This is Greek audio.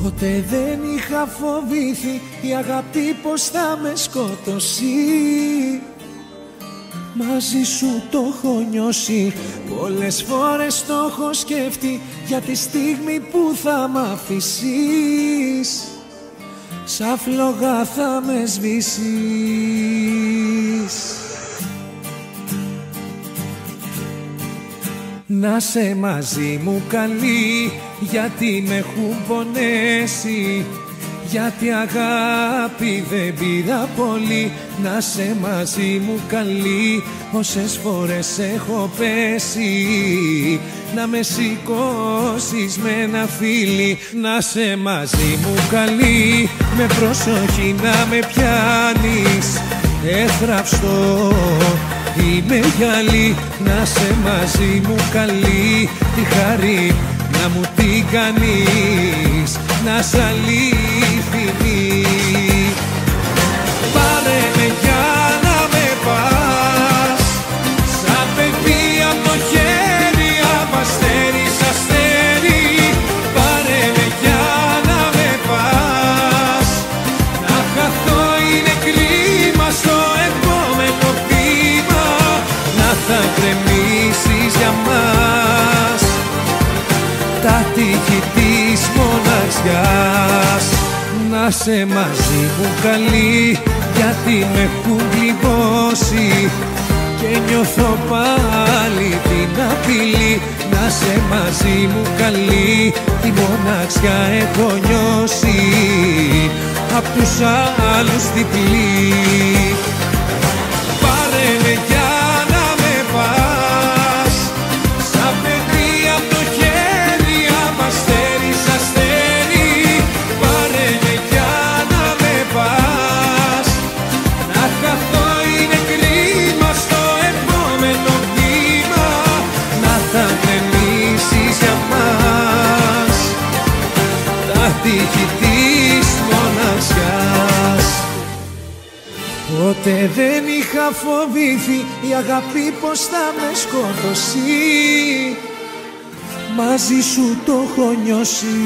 Ποτέ δεν είχα φοβήθει η αγάπη πως θα με σκοτώσει. Μαζί σου το έχω νιώσει, πολλές φορές το έχω σκεφτεί, για τη στιγμή που θα μ' αφήσεις, σαν φλόγα θα με σβήσεις. Να σε μαζί μου καλή, γιατί με έχουν πονέσει, γιατί αγάπη δεν πήρα πολύ. Να σε μαζί μου καλή, όσες φορές έχω πέσει, να με σηκώσεις με ένα φίλι. Να σε μαζί μου καλή, με προσοχή να με πιάνεις, έθραυστο είμαι γυαλί. Να σε μαζί μου καλή, τη χαρή να μου την κάνεις, να σ' αλήθινη. Πάρε με για να με πας, σαν παιδί απ' το χέρι, απ' αστέρι σ' αστέρι. Πάρε με για να με πας, να χαθώ είναι κρίμα στο επόμενο βήμα, να θα γκρεμίσεις για μας τα τείχη της μοναξιάς. Να σε μαζί μου καλή, γιατί με έχουν πληγώσει και νιώθω πάλι την απειλή. Να σε μαζί μου καλή, τη μοναξιά έχω νιώσει απ' τους άλλους διπλή. Πάρε με για να με πας, σαν παιδί απ' το χέρι, απ' αστέρι σ' αστέρι. Πάρε με για να με πας, να χαθώ είναι κρίμα στο επόμενο βήμα, να θα γκρεμίσεις για μας τα τείχη της μοναξιάς. Ποτέ δεν είχα φοβήθει η αγάπη πως θα με σκοτώσει, μαζί σου το έχω νιώσει.